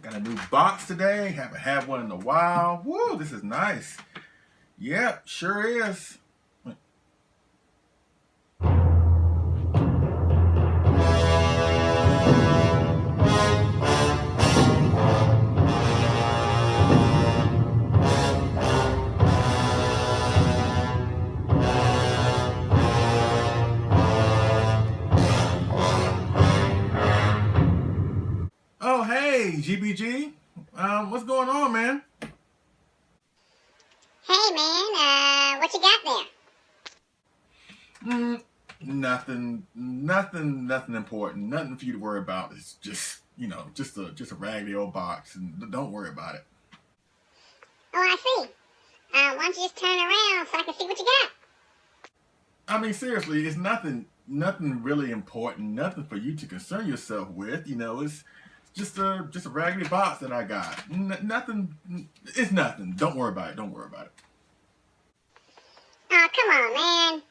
Got a new box today. Haven't had one in a while. Woo, this is nice. Yep, sure is. Oh, hey, GBG. What's going on, man? Hey, man, what you got there? Nothing important. Nothing for you to worry about. It's just, just a raggedy old box, and don't worry about it. Oh, I see. Why don't you just turn around so I can see what you got? I mean, seriously, it's nothing really important. Nothing for you to concern yourself with. It's just a raggedy box that I got. Nothing. It's nothing. Don't worry about it. Don't worry about it. Oh, come on, man.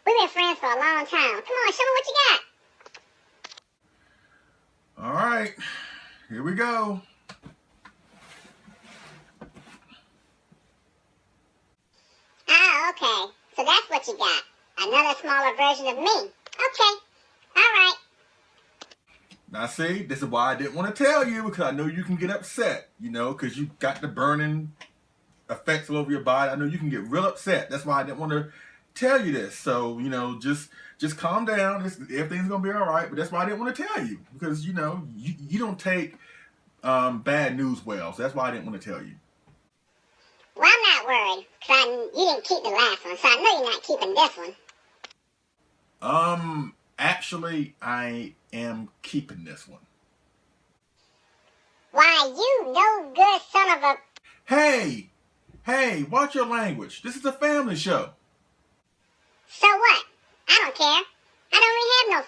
We've been friends for a long time. Come on, show me what you got. All right, here we go. Ah, okay. So that's what you got. Another smaller version of me. Okay. All right. Now see, this is why I didn't want to tell you, because I know you can get upset, because you got the burning effects all over your body. I know you can get real upset. That's why I didn't want to tell you this. So, just calm down. Everything's going to be all right. But that's why I didn't want to tell you, because, you don't take bad news well. So that's why I didn't want to tell you. Well, I'm not worried, because you didn't keep the last one, so I know you're not keeping this one. Actually, I am keeping this one. Why, you no good son of a... Hey, watch your language. This is a family show. So what? I don't care. I don't really have no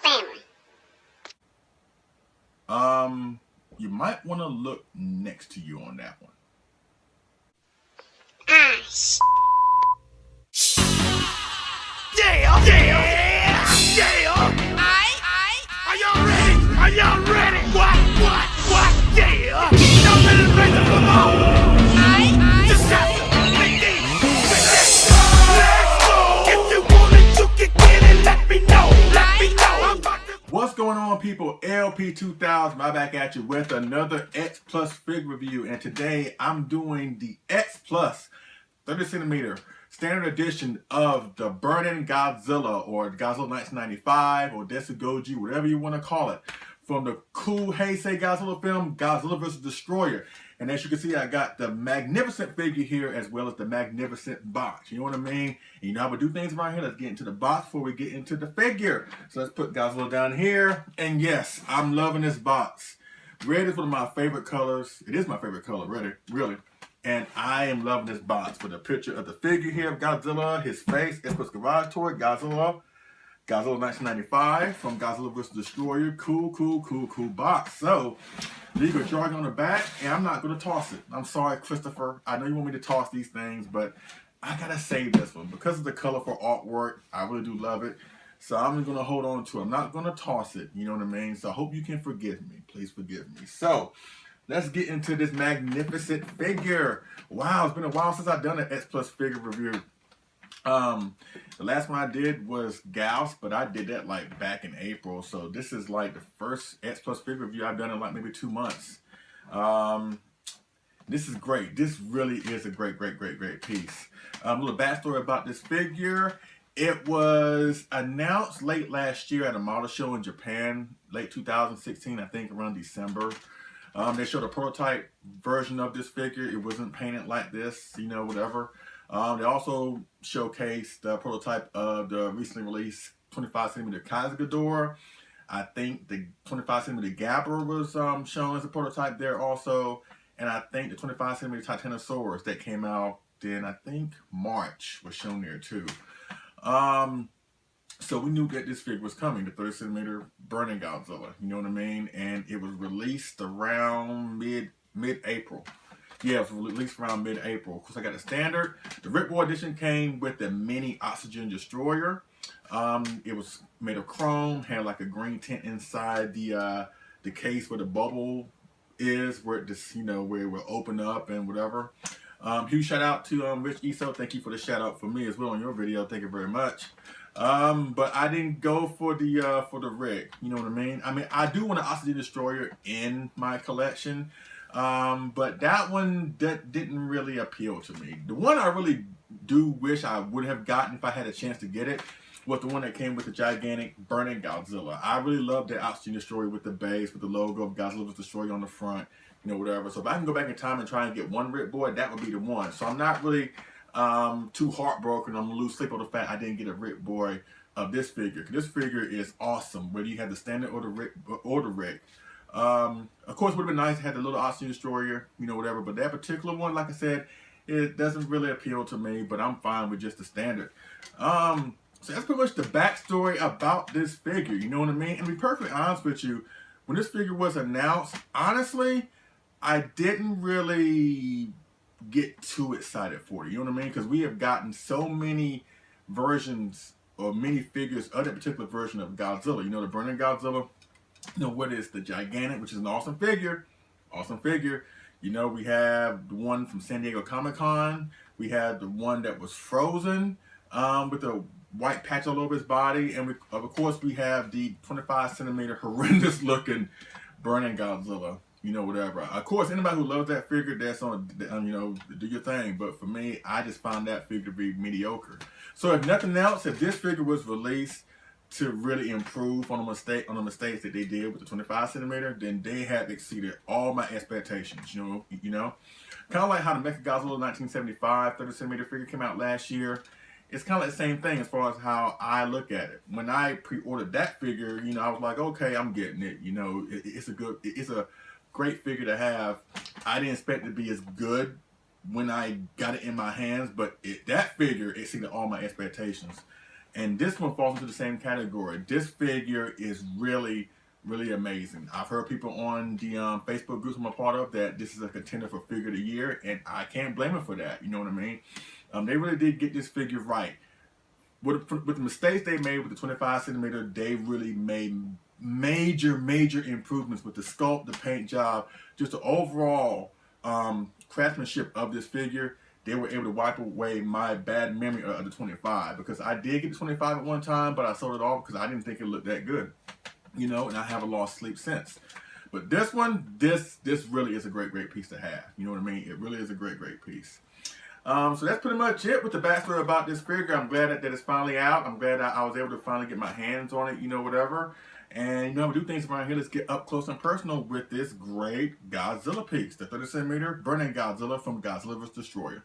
family. You might want to look next to you on that one. Ah, Are y'all ready? Are y'all ready? What? Yeah! Y'all ready to raise the football? Just shout let's go! If you want it, you can get it. Let me know. I'm about to... What's going on, people? LP2000, right back at you with another X Plus figure review. And today I'm doing the X Plus 30 centimeter standard edition of the Burning Godzilla, or Godzilla 1995, or Destoroyah, whatever you want to call it, from the cool Heisei Godzilla film, Godzilla vs. Destoroyah. And as you can see, I got the magnificent figure here as well as the magnificent box. You know what I mean? And you know how we do things around here. Let's get into the box before we get into the figure. So let's put Godzilla down here. And yes, I'm loving this box. Red is one of my favorite colors. It is my favorite color, really. And I am loving this box with a picture of the figure here of Godzilla, his face, X-Plus Garage Toy, Godzilla 1995 from Godzilla vs. Destoroyah. Cool box. So, leave a jargon on the back, and I'm not going to toss it. I'm sorry, Christopher. I know you want me to toss these things, but I got to save this one. Because of the colorful artwork, I really do love it. So I'm going to hold on to it. I'm not going to toss it, you know what I mean? So I hope you can forgive me. Please forgive me. So, let's get into this magnificent figure. Wow, it's been a while since I've done an X Plus figure review. The last one I did was Gauss, but I did that like back in April. So this is like the first X Plus figure review I've done in like maybe 2 months. This is great. This really is a great piece. A little backstory about this figure. It was announced late last year at a model show in Japan, late 2016, I think around December. They showed a prototype version of this figure. It wasn't painted like this, whatever. They also showcased the prototype of the recently released 25 centimeter Kaiser. I think the 25 centimeter Gamera was shown as a prototype there also. And I think the 25 centimeter Titanosaurus that came out in, I think, March was shown there too. So we knew that this figure was coming, the 30 centimeter Burning Godzilla, you know what I mean? And it was released around mid-April. Yeah, it was released around mid-April. Of course, I got the standard. The Ripboard edition came with the mini oxygen destroyer. It was made of chrome, had like a green tint inside the case where the bubble is, where it just, you know, where it will open up and whatever. Huge shout out to Rich Eso. Thank you for the shout out for me as well on your video. Thank you very much. But I didn't go for the rig. You know what I mean? I mean, I do want an Oxygen Destroyer in my collection. But that one didn't really appeal to me. The one I really do wish I would have gotten if I had a chance to get it was the one that came with the gigantic Burning Godzilla. I really love that Oxygen Destroyer with the base, with the logo of Godzilla's Destroyer on the front, you know, whatever. So if I can go back in time and try and get one Rip Boy, that would be the one. So I'm not really too heartbroken. I'm gonna lose sleep on the fact I didn't get a Rip Boy of this figure. This figure is awesome, whether you have the standard or the Rig. Of course, it would have been nice to have the little Oxygen Destroyer, you know, whatever. But that particular one, like I said, it doesn't really appeal to me. But I'm fine with just the standard. So that's pretty much the backstory about this figure. You know what I mean? And to be perfectly honest with you, when this figure was announced, honestly, I didn't really get too excited for it. You know what I mean? Because we have gotten so many versions or many figures of that particular version of Godzilla. You know, the Burning Godzilla. You know, what is the gigantic, which is an awesome figure. Awesome figure. You know, we have the one from San Diego Comic-Con. We had the one that was frozen with the white patch all over his body. And we, of course, we have the 25 centimeter horrendous looking Burning Godzilla. You know, whatever. Of course, anybody who loves that figure, that's on, you know, do your thing. But for me, I just found that figure to be mediocre. So if nothing else, if this figure was released to really improve on the mistakes that they did with the 25 centimeter, then they have exceeded all my expectations. You know, kind of like how the Mechagodzilla 1975 30 centimeter figure came out last year. It's kind of like the same thing as far as how I look at it. When I pre-ordered that figure, you know, I was like, okay, I'm getting it. You know, it's a great figure to have. I didn't expect it to be as good when I got it in my hands, but that figure exceeded all my expectations. And this one falls into the same category. This figure is really, really amazing. I've heard people on the Facebook groups I'm a part of that this is a contender for Figure of the Year, and I can't blame them for that. You know what I mean? They really did get this figure right. With the mistakes they made with the 25 centimeter, they really made major improvements with the sculpt, the paint job, just the overall craftsmanship of this figure. They were able to wipe away my bad memory of the 25, because I did get the 25 at one time, but I sold it off because I didn't think it looked that good, you know, and I haven't lost sleep since. But this one, this really is a great piece to have. You know what I mean? It really is a great piece. So that's pretty much it with the backstory about this figure. I'm glad that it's finally out. I'm glad that I was able to finally get my hands on it, you know, whatever. And, you know, we do things around here. Let's get up close and personal with this great Godzilla piece, the 30 centimeter Burning Godzilla from Godzilla vs. Destroyer.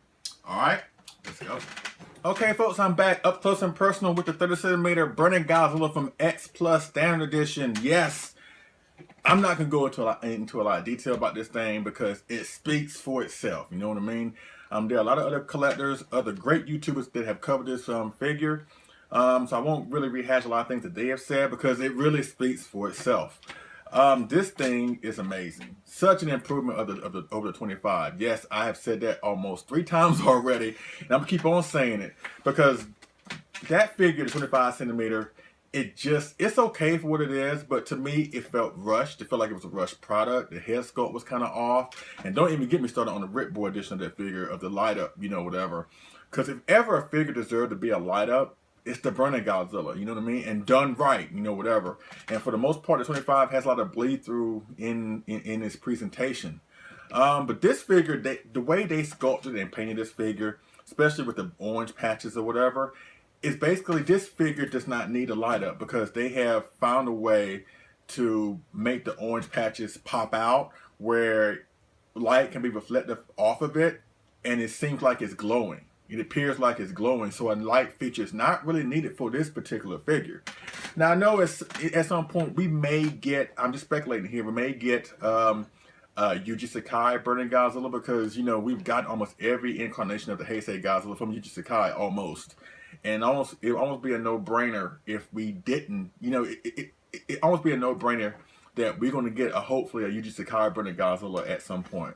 All right, let's go. Okay, folks, I'm back up close and personal with the 30 centimeter Burning Godzilla from X Plus Standard Edition. Yes, I'm not going to go into a lot of detail about this thing because it speaks for itself. You know what I mean? There are a lot of other collectors, other great YouTubers that have covered this figure. So I won't really rehash a lot of things that they have said because it really speaks for itself. This thing is amazing. Such an improvement over the 25. Yes, I have said that almost 3 times already, and I'm gonna keep on saying it because that figure, the 25 centimeter, it's okay for what it is, but to me, it felt rushed. It felt like it was a rushed product. The head sculpt was kind of off, and don't even get me started on the Rip Boy edition of that figure of the light up, you know, whatever. Because if ever a figure deserved to be a light up, it's the Burning Godzilla, you know what I mean? And done right, you know, whatever. And for the most part, the 25 has a lot of bleed through in its presentation. But this figure, the way they sculpted and painted this figure, especially with the orange patches or whatever, is basically this figure does not need a light up because they have found a way to make the orange patches pop out where light can be reflected off of it, and it seems like it's glowing. It appears like it's glowing, so a light feature is not really needed for this particular figure. Now, I know at some point we may get, I'm just speculating here, we may get Yuji Sakai Burning Godzilla because, you know, we've got almost every incarnation of the Heisei Godzilla from Yuji Sakai almost. And it would almost be a no-brainer if we didn't, you know, it almost be a no-brainer that we're going to get hopefully a Yuji Sakai Burning Godzilla at some point.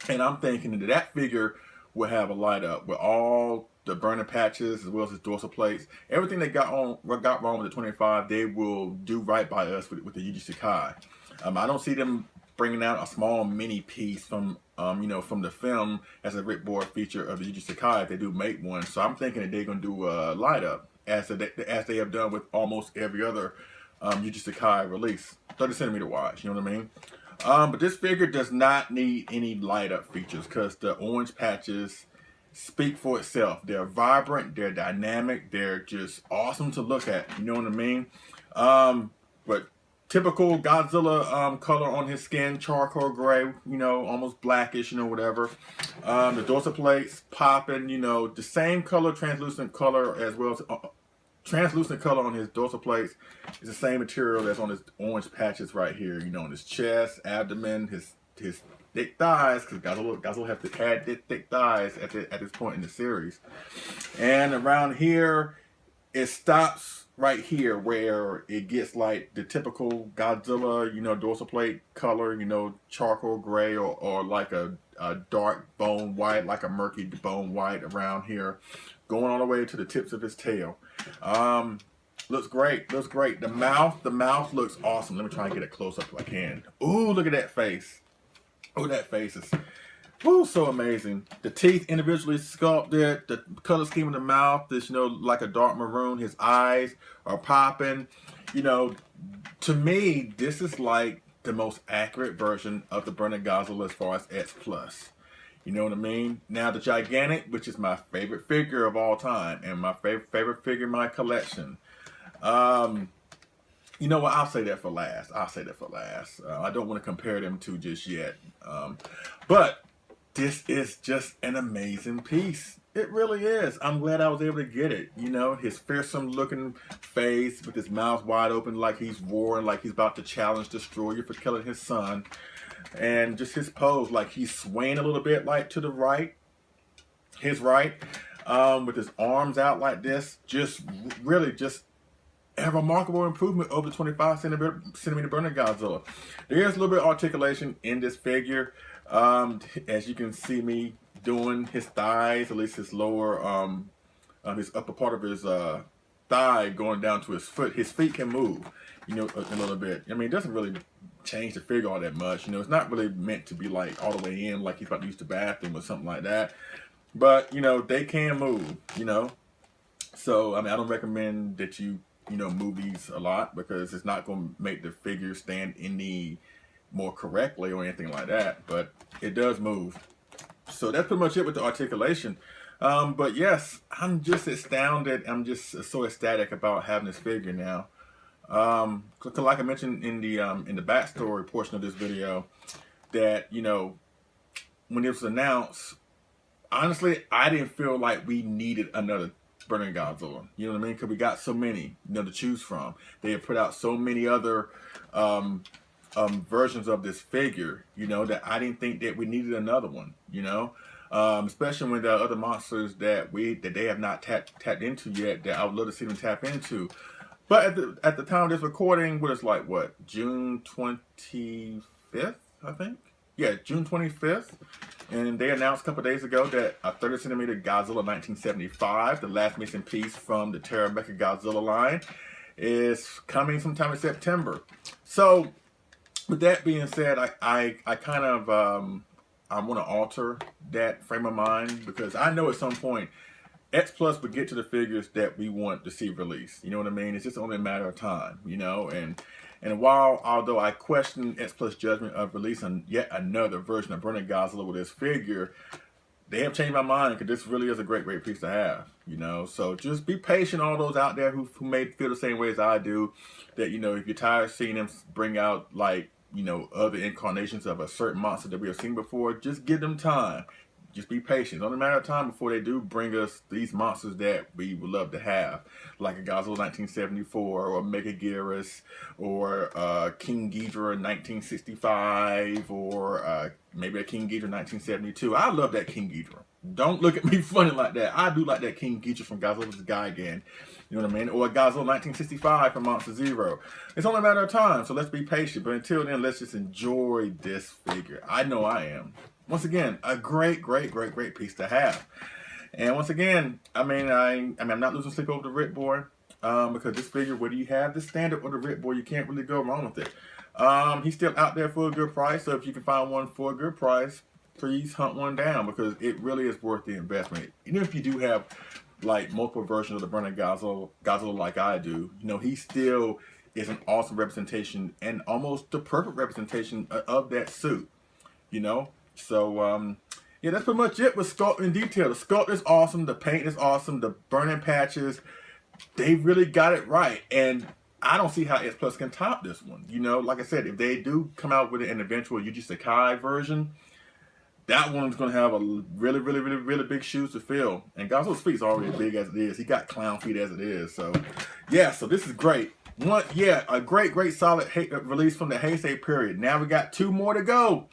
And I'm thinking that figure will have a light up with all the burning patches as well as its dorsal plates. Everything they got wrong with the 25, they will do right by us with the Yuji Sakai. I don't see them bringing out a small mini piece from from the film as a ripboard feature of the Jujutsu Kai if they do make one. So I'm thinking that they're gonna do a light up as they have done with almost every other Jujutsu Kai release, 30 centimeter wise. You know what I mean? But this figure does not need any light up features because the orange patches speak for itself. They're vibrant, they're dynamic, they're just awesome to look at. You know what I mean? But typical Godzilla color on his skin, charcoal gray, almost blackish, whatever. The dorsal plates popping, the same color, translucent color as well as translucent color on his dorsal plates is the same material that's on his orange patches right here, on his chest, abdomen, his thick thighs, because Godzilla have to add thick thighs at this point in the series. And around here, it stops right here where it gets like the typical Godzilla, dorsal plate color, charcoal gray or like a dark bone white, like a murky bone white around here, going all the way to the tips of his tail. Looks great. The mouth looks awesome. Let me try and get it close up if I can. Ooh, look at that face. Oh, that face is so amazing. The teeth individually sculpted. The color scheme of the mouth is, like a dark maroon. His eyes are popping. To me, this is like the most accurate version of the Burning Godzilla as far as X+. You know what I mean? Now, the Gigantic, which is my favorite figure of all time, and my favorite figure in my collection. You know what? I'll say that for last. I don't want to compare them to just yet. But this is just an amazing piece. It really is. I'm glad I was able to get it. His fearsome looking face with his mouth wide open like he's roaring, like he's about to challenge Destoroyah for killing his son. And just his pose, like he's swaying a little bit like to the right. His right. With his arms out like this. Really a remarkable improvement over the 25 centimeter Burning Godzilla. There is a little bit of articulation in this figure. As you can see me doing his thighs, at least his lower, his upper part of his thigh going down to his foot. His feet can move, a little bit. I mean, it doesn't really change the figure all that much. It's not really meant to be like all the way in, like he's about to use the bathroom or something like that. But, they can move, So, I mean, I don't recommend that you move these a lot because it's not going to make the figure stand any more correctly or anything like that, but it does move. So that's pretty much it with the articulation. But yes, I'm just astounded. I'm just so ecstatic about having this figure now. Like I mentioned in the backstory portion of this video, that when it was announced, honestly, I didn't feel like we needed another Burning Godzilla. You know what I mean? Because we got so many, to choose from. They have put out so many other versions of this figure, that I didn't think that we needed another one. Especially when there are other monsters that they have not tapped into yet that I would love to see them tap into. But at the time of this recording, what is like what, June 25th, I think? Yeah, June 25th. And they announced a couple days ago that a 30 centimeter Godzilla 1975, the last missing piece from the Terra Mecha Godzilla line, is coming sometime in September. So, with that being said, I kind of I want to alter that frame of mind because I know at some point X Plus would get to the figures that we want to see released. You know what I mean? It's just only a matter of time, And although I question X Plus judgment of releasing yet another version of Burning Godzilla with this figure, they have changed my mind because this really is a great piece to have, So just be patient, all those out there who may feel the same way as I do, that, if you're tired of seeing them bring out, like, other incarnations of a certain monster that we have seen before, just give them time. Just be patient. It's only a matter of time before they do bring us these monsters that we would love to have, like a Godzilla 1974, or Mega Gyarus, or King Ghidorah 1965, or maybe a King Ghidorah 1972. I love that King Ghidorah. Don't look at me funny like that. I do like that King Ghidorah from Godzilla vs. Gigan. You know what I mean? Or a Godzilla 1965 from Monster Zero. It's only a matter of time, so let's be patient. But until then, let's just enjoy this figure. I know I am. Once again, a great piece to have. And once again, I'm not losing sleep over the ripboard. because this figure, whether you have the standard or the Rip Boy, you can't really go wrong with it. He's still out there for a good price, so if you can find one for a good price, please hunt one down, because it really is worth the investment. Even if you do have like multiple versions of the Burning Godzilla like I do, you know, he still is an awesome representation and almost the perfect representation of that suit, you know. So yeah, that's pretty much it with sculpt in detail. The sculpt is awesome, the paint is awesome, the burning patches, they really got it right, and I don't see how S Plus can top this one. You know, like I said, if they do come out with an eventual Yuji Sakai version, that one's going to have a really big shoes to fill. And Godzilla's feet's already big as it is. He got clown feet as it is. So, yeah, so this is great. A great solid release from the Heisei period. Now we got 2 more to go.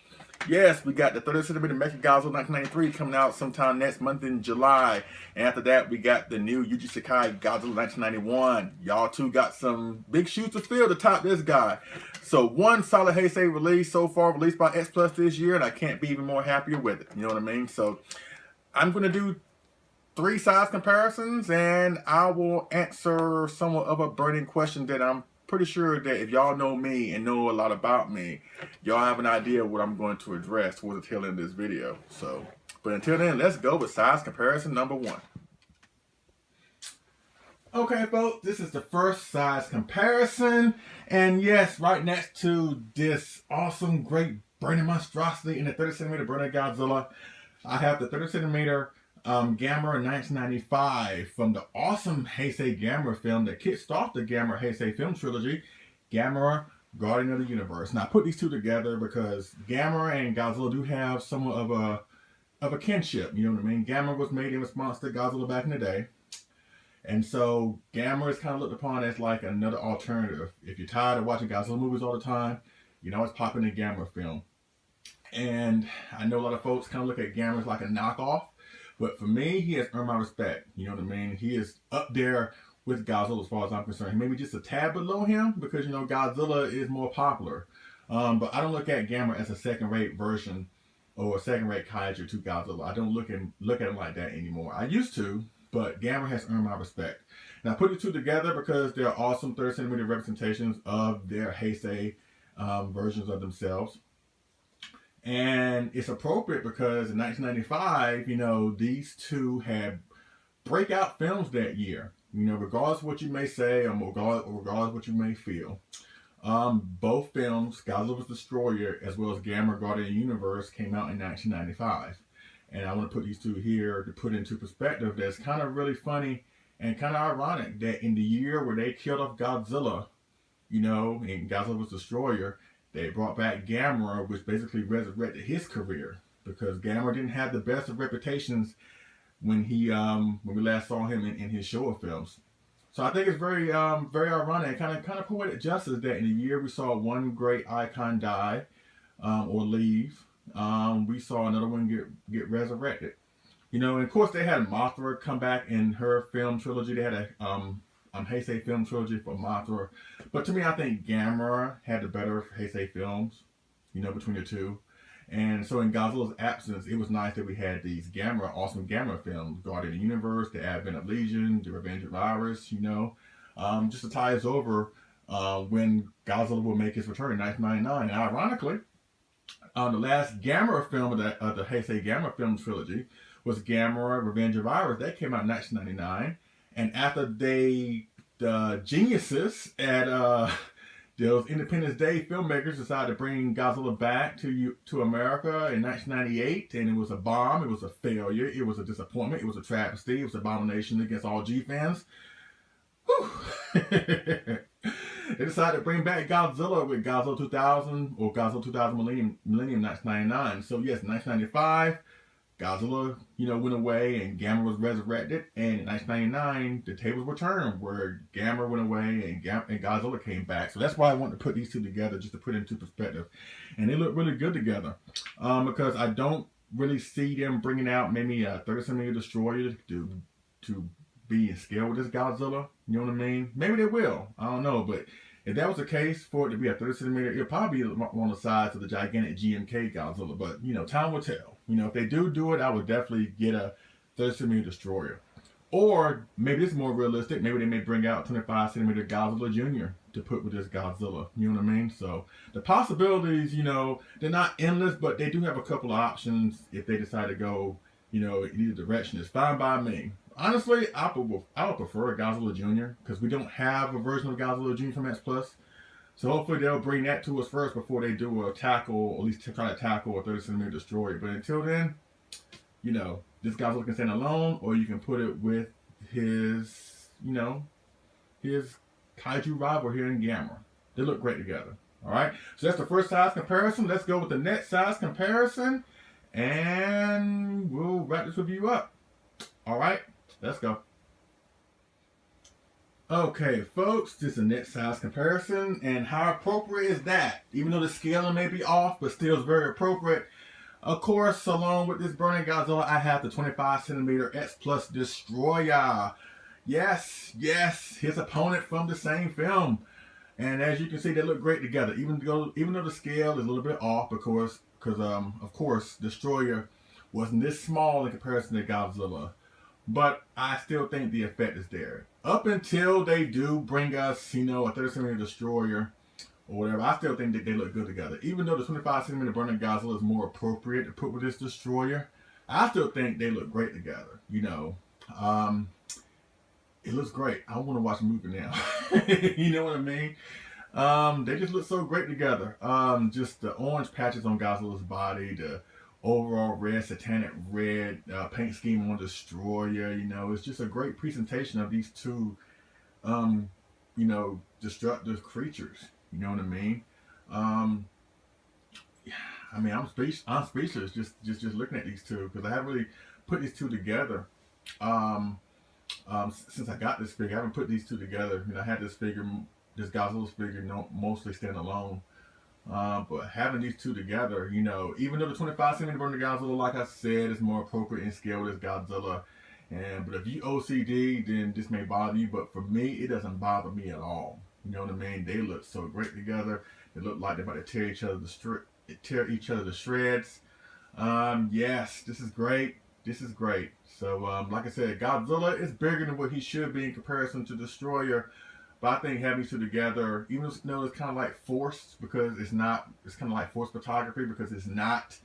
Yes, we got the 30cm Mecha Godzilla 1993 coming out sometime next month in July. And after that, we got the new Yuji Sakai Godzilla 1991. Y'all two got some big shoes to fill to top this guy. So one solid Heisei release so far, released by S Plus this year, and I can't be even more happier with it. You know what I mean? So I'm going to do 3 size comparisons, and I will answer somewhat of a burning question that I'm pretty sure that if y'all know me and know a lot about me, y'all have an idea of what I'm going to address towards the tail end of this video. So, but until then, let's go with size comparison number 1. Okay, folks, this is the first size comparison, and yes, right next to this awesome, great burning monstrosity in the 30cm Burning Godzilla, I have the 30cm Gamera 1995 from the awesome Heisei Gamera film that kicked off the Gamera Heisei film trilogy, Gamera Guardian of the Universe. Now I put these two together because Gamera and Godzilla do have somewhat of a kinship. You know what I mean? Gamera was made in response to Godzilla back in the day, and so Gamera is kind of looked upon as like another alternative. If you're tired of watching Godzilla movies all the time, you know it's popping a Gamera film. And I know a lot of folks kind of look at Gamera as like a knockoff. But for me, he has earned my respect. You know what I mean? He is up there with Godzilla as far as I'm concerned. He may be just a tad below him because, you know, Godzilla is more popular. But I don't look at Gamera as a second-rate version or a second-rate kaiju to Godzilla. I don't look at him like that anymore. I used to, but Gamera has earned my respect. Now, I put the two together because they're awesome 30cm representations of their Heisei versions of themselves. And it's appropriate because in 1995, you know, these two had breakout films that year. You know, regardless of what you may say or regardless of what you may feel. Both films, Godzilla's Destroyer as well as Gamera Guardian of the Universe, came out in 1995. And I want to put these two here to put into perspective that's kind of really funny and kind of ironic that in the year where they killed off Godzilla, you know, in Godzilla's Destroyer, they brought back Gamera, which basically resurrected his career because Gamera didn't have the best of reputations when we last saw him in his Showa films. So I think it's very ironic, kind of poetic justice that in a year we saw one great icon die or leave, we saw another one get resurrected. You know, and of course they had Mothra come back in her film trilogy. They had a Heisei film trilogy for Mothra. But to me, I think Gamera had the better Heisei films, you know, between the two. And so in Godzilla's absence, it was nice that we had these awesome Gamera films, Guardian of the Universe, The Advent of Legion, The Revenge of Iris, you know, just to tie us over when Godzilla will make his return in 1999. And ironically, the last Gamera film of the Heisei Gamera film trilogy was Gamera Revenge of Iris. That came out in 1999. And after the geniuses at those Independence Day filmmakers decided to bring Godzilla back to America in 1998, and it was a bomb, it was a failure, it was a disappointment, it was a travesty, it was an abomination against all G fans. Whew. They decided to bring back Godzilla with Godzilla 2000 or Godzilla 2000 Millennium 1999. So yes, 1995. Godzilla, you know, went away and Gamera was resurrected, and in 1999 the tables were turned where Gamera went away and Godzilla came back. So that's why I want to put these two together, just to put it into perspective, and they look really good together because I don't really see them bringing out maybe a 30cm Destroyer to be in scale with this Godzilla. You know what I mean? Maybe they will. I don't know, but if that was the case, for it to be a 30cm, it'll probably be on the size of the gigantic GMK Godzilla. But, you know, time will tell. You know, if they do it, I would definitely get a 30cm Destroyer. Or maybe it's more realistic. Maybe they may bring out 25 centimeter Godzilla Jr. to put with this Godzilla. You know what I mean? So the possibilities, they're not endless, but they do have a couple of options if they decide to go, in either direction. It's fine by me. Honestly, I would prefer Godzilla Jr. because we don't have a version of Godzilla Jr. from X Plus. So hopefully they'll bring that to us first before they do a tackle, or at least try to tackle a 30 centimeter Destroyer. But until then, this Godzilla can stand alone, or you can put it with his, his kaiju rival here in Gamera. They look great together. All right. So that's the first size comparison. Let's go with the next size comparison, and we'll wrap this review up. All right. Let's go. Okay, folks, this is the next size comparison, and how appropriate is that? Even though the scaling may be off, but still is very appropriate. Of course, along with this Burning Godzilla, I have the 25 centimeter X Plus Destoroyah. Yes, his opponent from the same film. And as you can see, they look great together. Even though the scale is a little bit off, because of course, Destoroyah wasn't this small in comparison to Godzilla. But I still think the effect is there. Up until they do bring us, a 30 centimeter Destroyer or whatever, I still think that they look good together. Even though the 25 centimeter Burning Godzilla is more appropriate to put with this Destroyer, I still think they look great together. It looks great. I want to watch the movie now. You know what I mean? They just look so great together. Just the orange patches on Godzilla's body, the overall red, satanic red paint scheme on Destoroyah. It's just a great presentation of these two, destructive creatures. You know what I mean? I'm speechless just looking at these two, because I haven't really put these two together. Since I got this figure, I haven't put these two together. I had this Godzilla's figure, mostly stand alone. But having these two together, even though the 25 centimeter Burning Godzilla, like I said, is more appropriate in scale with this Godzilla, but if you OCD, then this may bother you. But for me, it doesn't bother me at all. You know what I mean? They look so great together. They look like they're about to tear each other to shreds. Yes, this is great. This is great. So, like I said, Godzilla is bigger than what he should be in comparison to Destroyer. But I think having these two together, even though it's kind of like forced, because it's kind of like forced photography, because it's not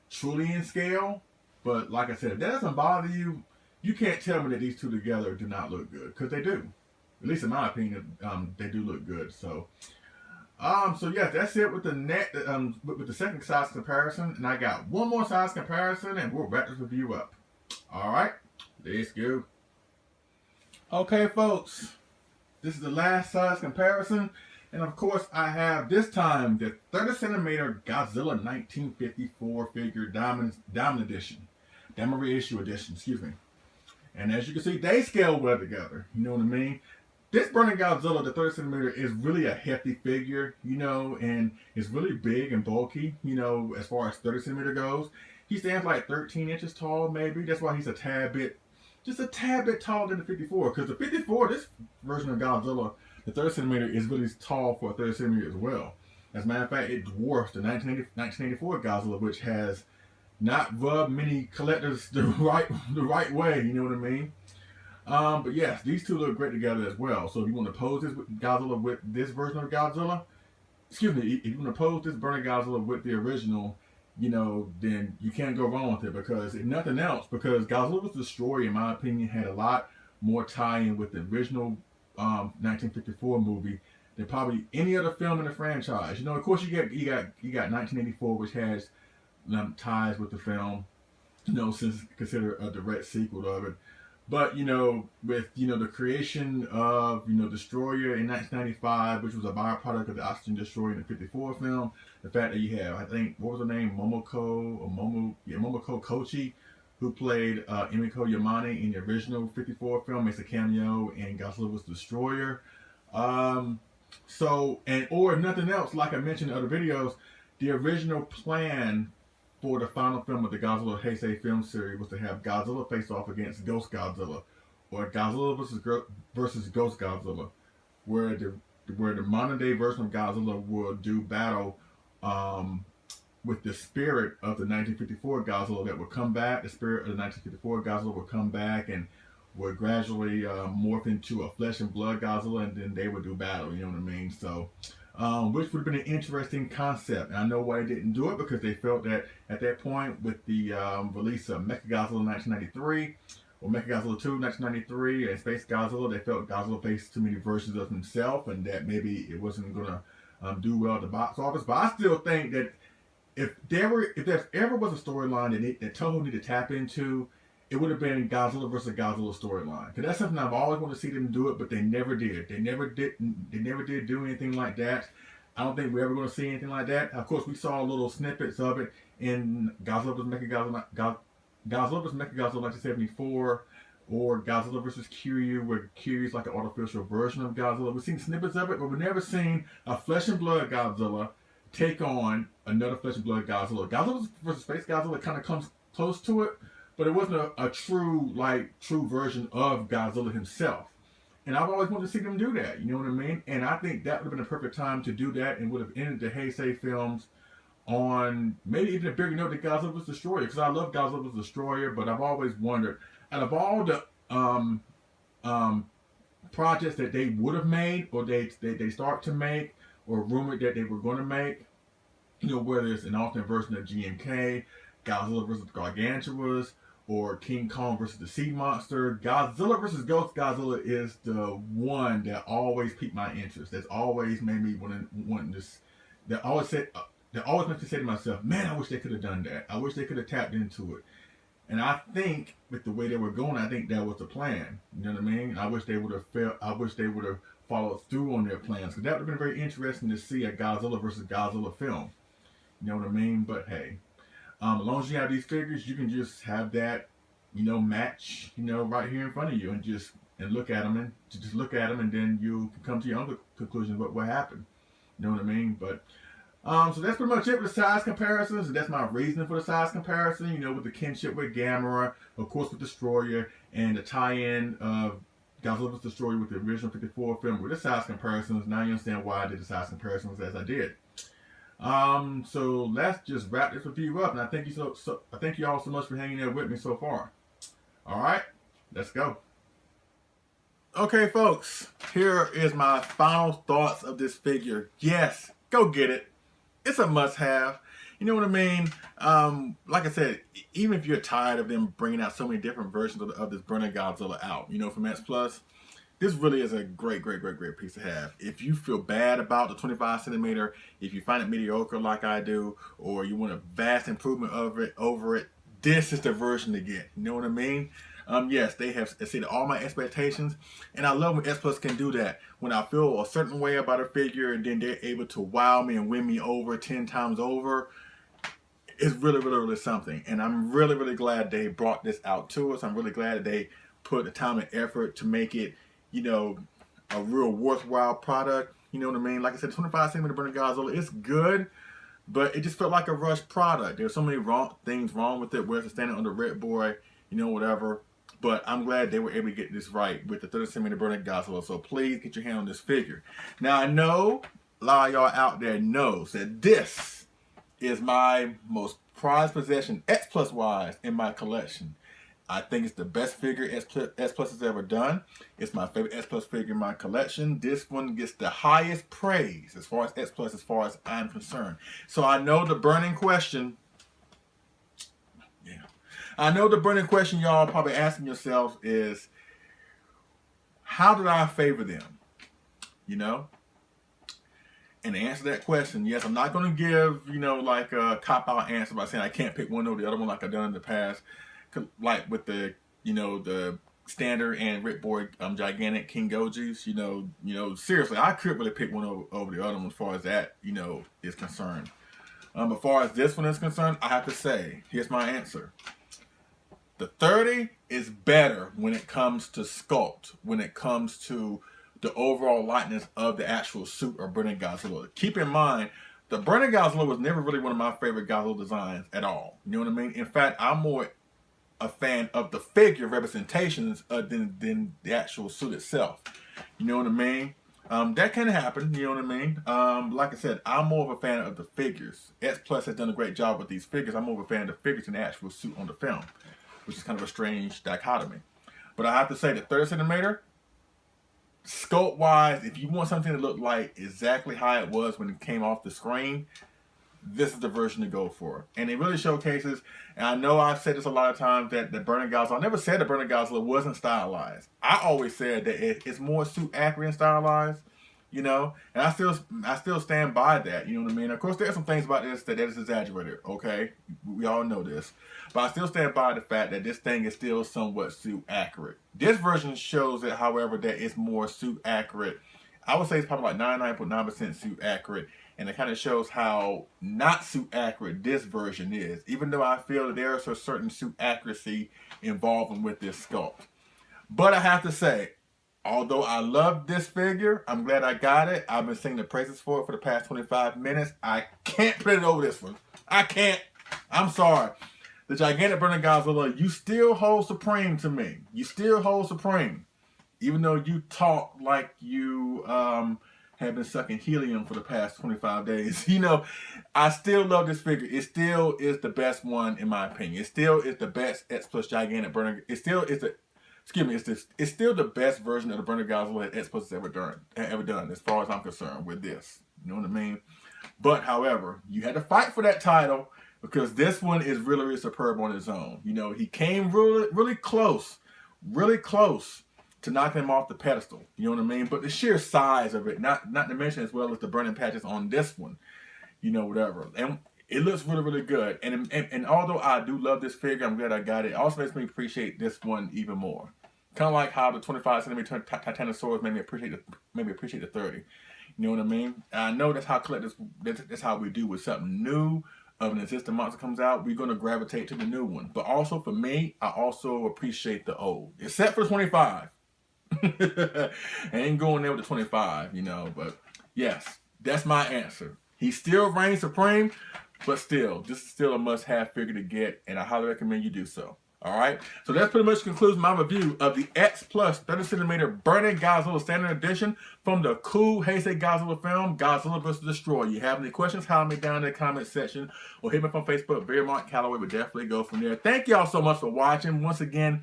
truly in scale. But like I said, if that doesn't bother you, you can't tell me that these two together do not look good, because they do. At least in my opinion, they do look good. So, yes, that's it with with the second size comparison. And I got one more size comparison, and we'll wrap this review up. All right, let's go. Okay, folks. This is the last size comparison, and of course I have this time the 30 centimeter Godzilla 1954 figure Diamond Edition, Diamond Reissue Edition, excuse me. And as you can see, they scale well together. You know what I mean? This Burning Godzilla, the 30 centimeter, is really a hefty figure, and it's really big and bulky, as far as 30 centimeter goes. He stands like 13 inches tall, maybe. That's why he's just a tad bit taller than the 54, because the 54, this version of Godzilla, the 30 centimeter, is really tall for a 30 centimeter as well. As a matter of fact, it dwarfs the 1984 Godzilla, which has not rubbed many collectors the right way. You know what I mean? But yes, these two look great together as well. So if you want to pose this Godzilla with this version of Godzilla, if you want to pose this Burning Godzilla with the original, then you can't go wrong with it, because if nothing else, because Godzilla vs. Destroyer, in my opinion, had a lot more tie-in with the original 1954 movie than probably any other film in the franchise. Of course, you got 1984, which has ties with the film, since it's considered a direct sequel of it. But, with, the creation of, Destroyer in 1995, which was a byproduct of the Oxygen Destroyer in the 54 film, the fact that you have, I think, what was her name? Momoko Kochi, who played Emiko Yamane in the original 54 film, makes a cameo in Godzilla vs. Destroyer. Or if nothing else, like I mentioned in other videos, the original plan for the final film of the Godzilla Heisei film series was to have Godzilla face off against Ghost Godzilla, or Godzilla versus Ghost Godzilla, where the modern day version of Godzilla will do battle with the spirit of the 1954 Godzilla that will come back. The spirit of the 1954 Godzilla will come back and would gradually morph into a flesh and blood Godzilla, and then they would do battle. You know what I mean? So, which would have been an interesting concept. And I know why they didn't do it, because they felt that at that point, with the release of Mechagodzilla in 1993, or Mechagodzilla 2 1993, and Space Godzilla, they felt Godzilla faced too many versions of himself, and that maybe it wasn't gonna do well at the box office. But I still think that if there ever was a storyline that Toho needed to tap into, it would have been Godzilla versus Godzilla storyline. Because that's something I've always wanted to see them do it, but they never did. They never did do anything like that. I don't think we're ever going to see anything like that. Of course, we saw little snippets of it in Godzilla vs. Mechagodzilla 1974, or Godzilla vs. Kiryu, where Kiryu's like an artificial version of Godzilla. We've seen snippets of it, but we've never seen a flesh and blood Godzilla take on another flesh and blood Godzilla. Godzilla vs. Space Godzilla kind of comes close to it, but it wasn't a true version of Godzilla himself. And I've always wanted to see them do that, you know what I mean? And I think that would have been a perfect time to do that, and would have ended the Heisei films on maybe even a bigger note than Godzilla vs. Destroyer, because I love Godzilla vs. Destroyer, but I've always wondered, out of all the projects that they would have made, or they start to make, or rumored that they were going to make, you know, whether it's an alternate version of GMK, Godzilla vs. Gargantuas, or King Kong versus the Sea Monster, Godzilla vs. Ghost Godzilla is the one that always piqued my interest. That's always made me want this. That always makes me say to myself, man, I wish they could have done that. I wish they could have tapped into it. And I think with the way they were going, I think that was the plan. You know what I mean? I wish they would have followed through on their plans, because that would have been very interesting to see a Godzilla versus Godzilla film. You know what I mean? But hey, as long as you have these figures, you can just have that, you know, match, you know, right here in front of you, and look at them, and then you can come to your own conclusion about what happened. You know what I mean? But so that's pretty much it with the size comparisons, and that's my reasoning for the size comparison. You know, with the kinship with Gamera, of course with Destoroyah, and the tie-in of Godzilla vs. Destroyer with the original 54 film with the size comparisons. Now you understand why I did the size comparisons as I did. So let's just wrap this review up, and I thank you I thank you all so much for hanging there with me so far. All right, let's go. Okay, folks, here is my final thoughts of this figure. Yes, go get it. It's a must-have. You know what I mean? Like I said, even if you're tired of them bringing out so many different versions of this Burning Godzilla out, you know, from X Plus, this really is a great piece to have. If you feel bad about the 25 centimeter, if you find it mediocre like I do, or you want a vast improvement over it, this is the version to get. You know what I mean? Yes, they have exceeded all my expectations, and I love when S Plus can do that. When I feel a certain way about a figure, and then they're able to wow me and win me over 10 times over, it's really something. And I'm really glad they brought this out to us. I'm really glad that they put the time and effort to make it, you know, a real worthwhile product. You know what I mean? Like I said, 25 centimeter Burning Godzilla is good, but it just felt like a rushed product. There's so many things wrong with it, where it's standing on the Red Boy, you know, whatever. But I'm glad they were able to get this right with the 30 centimeter Burning Godzilla. So please get your hand on this figure. Now I know a lot of y'all out there knows that this is my most prized possession, X Plus wise, in my collection. I think it's the best figure S Plus has ever done. It's my favorite S Plus figure in my collection. This one gets the highest praise as far as S Plus, as far as I'm concerned. So I know the burning question. I know the burning question y'all probably asking yourselves is, how did I favor them? You know? And to answer that question, yes, I'm not going to give, you know, like a cop-out answer by saying I can't pick one over the other one like I've done in the past. Like with the, you know, the standard and Rip Boy gigantic King Gojis, you know, seriously, I could really pick one over the other one as far as that, you know, is concerned. As far as this one is concerned, I have to say, here's my answer. The 30 is better when it comes to sculpt, when it comes to the overall likeness of the actual suit or Burning Godzilla. Keep in mind, the Burning Godzilla was never really one of my favorite Godzilla designs at all. You know what I mean? In fact, I'm more a fan of the figure representations than the actual suit itself. You know what I mean? That can happen, you know what I mean? Like I said, I'm more of a fan of the figures. X Plus has done a great job with these figures. I'm more of a fan of the figures than the actual suit on the film, which is kind of a strange dichotomy. But I have to say the 30 centimeter, sculpt wise, if you want something to look like exactly how it was when it came off the screen, this is the version to go for. And it really showcases, and I know I've said this a lot of times, that the Burning Godzilla, I never said the Burning Godzilla wasn't stylized. I always said that it's more suit accurate and stylized, you know, and I still stand by that, you know what I mean? Of course, there are some things about this that is exaggerated, okay? We all know this. But I still stand by the fact that this thing is still somewhat suit accurate. This version shows it, however, that it's more suit accurate. I would say it's probably like 99.9% suit accurate. And it kind of shows how not suit accurate this version is, even though I feel that there is a certain suit accuracy involved with this sculpt. But I have to say, although I love this figure, I'm glad I got it. I've been singing the praises for it for the past 25 minutes. I can't put it over this one. I can't. I'm sorry. The gigantic Burning Godzilla, you still hold supreme to me. You still hold supreme. Even though you talk like you have been sucking helium for the past 25 days. You know, I still love this figure. It still is the best one in my opinion. It still is the best X Plus gigantic Burning. It still is the, excuse me, it's still the best version of the Burning Godzilla that X Plus has ever done, as far as I'm concerned with this. You know what I mean? But however, you had to fight for that title because this one is really, really superb on its own. You know, he came really close to knocking him off the pedestal, you know what I mean? But the sheer size of it, not to mention as well as the burning patches on this one, you know, whatever. And it looks really, really good. And although I do love this figure, I'm glad I got it. It also makes me appreciate this one even more. Kind of like how the 25 centimeter Titanosaurus made me appreciate the 30. You know what I mean? And I know that's how collectors, that's how we do with something new. Of an existing monster comes out, we're going to gravitate to the new one. But also for me, I also appreciate the old, except for 25. I ain't going there with the 25, you know, but yes, that's my answer. He still reigns supreme, but still, this is still a must-have figure to get, and I highly recommend you do so. All right, so that pretty much concludes my review of the X Plus 30 centimeter Burning Godzilla Standard Edition from the cool Heisei Godzilla film, Godzilla vs. Destoroyah. You have any questions, holler me down in the comment section, or hit me up on Facebook. Mark Calloway would definitely go from there. Thank y'all so much for watching. Once again,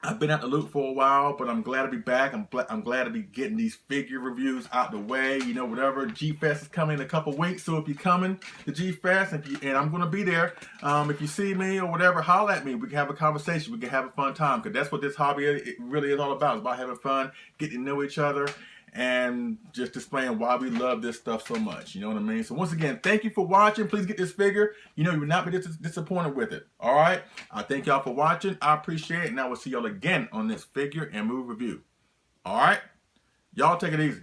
I've been out the loop for a while, but I'm glad to be back. I'm glad to be getting these figure reviews out the way. You know, whatever. G-Fest is coming in a couple weeks, so if you're coming to G-Fest, and I'm going to be there, if you see me or whatever, holler at me. We can have a conversation. We can have a fun time, because that's what this hobby it really is all about. It's about having fun, getting to know each other, and just displaying why we love this stuff so much. You know what I mean? So once again, thank you for watching. Please get this figure. You know, you will not be disappointed with it. All right? I thank y'all for watching. I appreciate it. And I will see y'all again on this figure and move review. All right? Y'all take it easy.